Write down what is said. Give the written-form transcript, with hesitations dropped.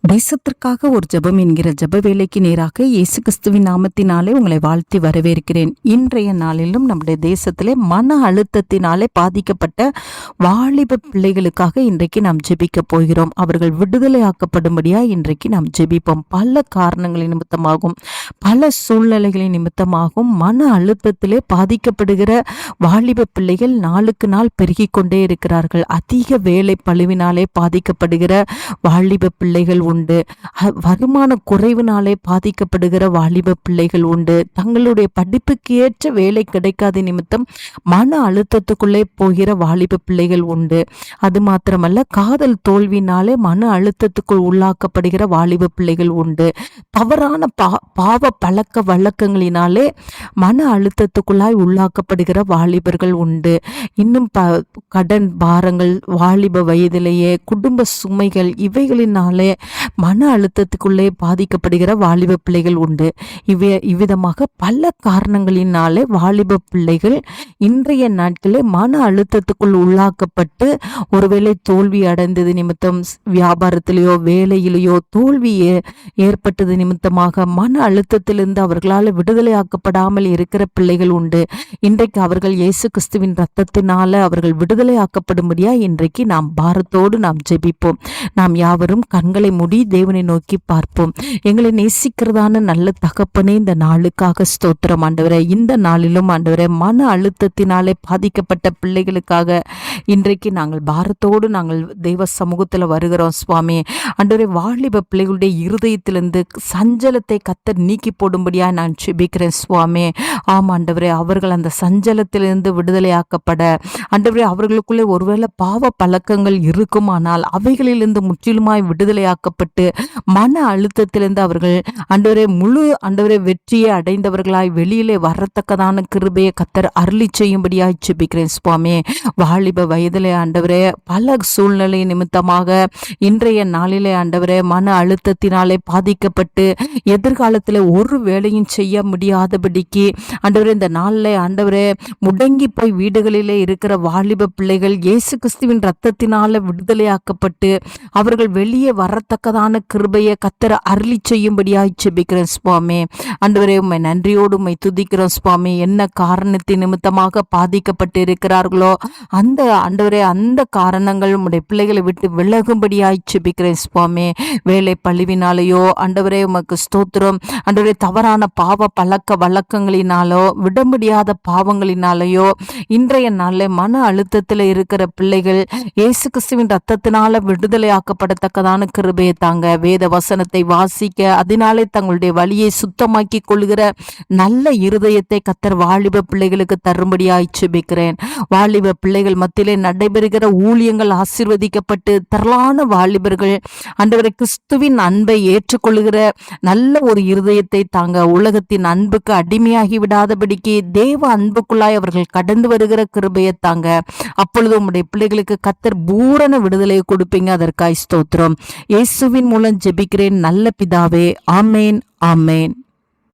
தேசத்திற்காக ஒரு ஜெபம் என்கிற ஜெப வேலைக்கு நேராக இயேசு கிறிஸ்துவின் நாமத்தினாலே உங்களை வாழ்த்தி வரவேற்கிறேன். இன்றைய நாளிலும் நம்முடைய தேசத்திலே மன அழுத்தத்தினாலே பாதிக்கப்பட்ட வாலிப பிள்ளைகளுக்காக இன்றைக்கு நாம் ஜெபிக்க போகிறோம். அவர்கள் விடுதலையாக்கப்படும்படியா இன்றைக்கு நாம் ஜெபிப்போம். பல காரணங்களின் நிமித்தமாகும், பல சூழ்நிலைகளின் நிமித்தமாகும் மன அழுத்தத்திலே பாதிக்கப்படுகிற வாலிப பிள்ளைகள் நாளுக்கு நாள் பெருகி கொண்டே இருக்கிறார்கள். அதிக வேலை பளுவினாலே பாதிக்கப்படுகிற வாலிப பிள்ளைகள் உண்டு. வருமான குறைவினாலே பாதிக்கப்படுகிற வாலிப பிள்ளைகள் உண்டு. தங்களுடைய படிப்புக்கு ஏற்ற வேலை கிடைக்காத நிமித்தம் மன அழுத்தத்துக்குள்ளே போகிற வாலிப பிள்ளைகள் உண்டு. அது மாத்திரமல்ல, காதல் தோல்வினாலே மன அழுத்தத்துக்குள் உள்ளாக்கப்படுகிற வாலிப பிள்ளைகள் உண்டு. தவறான பாவ பழக்க வழக்கங்களினாலே மன அழுத்தத்துக்குள்ளாய் உள்ளாக்கப்படுகிற வாலிபர்கள் உண்டு. இன்னும் கடன் பாரங்கள், வாலிப வயதிலேயே குடும்ப சுமைகள், இவைகளினாலே மன அழுத்தத்துக்குள்ளே பாதிக்கப்படுகிற வாலிப பிள்ளைகள் உண்டு. இவ்விதமாக பல காரணங்களினாலே வாலிப பிள்ளைகள் இன்றைய நாட்களே மன அழுத்தத்துக்குள் உள்ளாக்கப்பட்டு ஒருவேளை தோல்வி அடைந்தது நிமித்தம், வியாபாரத்திலேயோ வேலையிலேயோ தோல்வி ஏற்பட்டது நிமித்தமாக மன அழுத்தத்திலிருந்து அவர்களால் விடுதலையாக்கப்படாமல் இருக்கிற பிள்ளைகள் உண்டு. இன்றைக்கு அவர்கள் இயேசு கிறிஸ்துவின் இரத்தத்தினால அவர்கள் விடுதலையாக்கப்படும்படியா இன்றைக்கு நாம் பாரத்தோடு நாம் ஜெபிப்போம். நாம் யாவரும் கண்களை மூடி தேவனை நோக்கி பார்ப்போம். எங்களை நேசிக்கிறதான நல்ல தகப்பனே, இந்த நாளுக்காக ஸ்தோத்திரம் ஆண்டவரே. இந்த நாளிலும் ஆண்டவரே, மன அழுத்தத்தினாலே பாதிக்கப்பட்ட பிள்ளைகளுக்காக இன்றைக்கு நாங்கள் பாரத்தோடு நாங்கள் தெய்வ சமூகத்தில் வருகிறோம் சுவாமி. ஆண்டவரே, வாலிப பிள்ளைகளுடைய இருதயத்திலிருந்து சஞ்சலத்தை கர்த்தர் நீக்கி போடும்படியாக நான் ஜெபிக்கிறேன் சுவாமி. ஆம் ஆண்டவரே, அவர்கள் அந்த சஞ்சலத்திலிருந்து விடுதலையாக்கப்பட, ஆண்டவரே, அவர்களுக்குள்ளே ஒருவேளை பாவ பழக்கங்கள் இருக்குமானால் அவைகளிலிருந்து முற்றிலுமாய் விடுதலையாக்கப்பட்டு மன அழுத்தத்திலிருந்து அவர்கள் ஆண்டவரே ஆண்டவரே வெற்றியை அடைந்தவர்களாய் வெளியிலே வரத்தக்கதான கிருபையை கர்த்தர் அருளி செய்யும்படியாய் ஜெபிக்கிறேன் சுவாமி. வாலிப வயதிலே ஆண்டவரே, பல சூழ்நிலை நிமித்தமாக இன்றைய நாளிலே ஆண்டவரே மன அழுத்தத்தினாலே பாதிக்கப்பட்டு எதிர்காலத்தில் ஒரு வேலையும் செய்ய முடியாதபடிக்கு ஆண்டவரே இந்த நாளில் ஆண்டவரே முடங்கி போய் வீடுகளிலே இருக்கிற வாலிப பிள்ளைகள் இயேசு கிறிஸ்துவின் இரத்தத்தினால விடுதலையாக்கப்பட்டு அவர்கள் வெளியே வரத்தக்கதான கிருபையை கர்த்தர் அருளி செய்யும்படியாய் ஜெபிக்கிறேன் சுவாமி. ஆண்டவரே, உம்மை நன்றியோடு உம்மை துதிக்கிறோம் சுவாமி. என்ன காரணத்தின் நிமித்தமாக பாதிக்கப்பட்டு இருக்கிறார்களோ அந்த ஆண்டவரே அந்த காரணங்கள் உம்முடைய பிள்ளைகளை விட்டு விலகும்படியாய் ஜெபிக்கிறேன் சுவாமி. வேலை பழிவினாலேயோ ஆண்டவரே உமக்கு ஸ்தோத்திரம். ஆண்டவரே, தவறான பாவ பழக்க வழக்கங்களினாலோ விட முடியாத பாவங்களினாலேயோ இன்றைய நாளில் மன அழுத்தத்தில் இருக்கிற பிள்ளைகள் இயேசு கிறிஸ்துவின் இரத்தத்தினால விடுதலையாக்கப்படத்தக்கதான கிருபையை தாங்க. வேத வசனத்தை வாசிக்க, அதனாலே தங்களுடைய வழியை சுத்தமாக்கி கொள்கிற நல்ல இருதயத்தை கர்த்தர் வாலிப பிள்ளைகளுக்கு தரும்படியாய் ஜெபிக்கிறேன். வாலிப பிள்ளைகள் மத்தியிலே நடைபெறுகிற ஊழியங்கள் ஆசீர்வதிக்கப்பட்டு திரளான வாலிபர்கள் ஆண்டவரை கிறிஸ்துவின் அன்பை ஏற்றுக்கொள்கிற நல்ல ஒரு இருதயத்தை தாங்க. உலகத்தின் அன்புக்கு அடிமையாகி விடாதபடிக்கு தேவ அன்புக்குள்ளாய் அவர்கள் கடந்து வருகிற கிருபையை தாங்க. அப்பொழுது உம்முடைய பிள்ளைகளுக்கு கர்த்தர் பூரண விடுதலை கொடுப்பீங்க. அதற்காய் ஸ்தோத்திரம். இயேசுவின் மூலம் ஜெபிக்கிறேன் நல்ல பிதாவே. ஆமேன், ஆமேன்.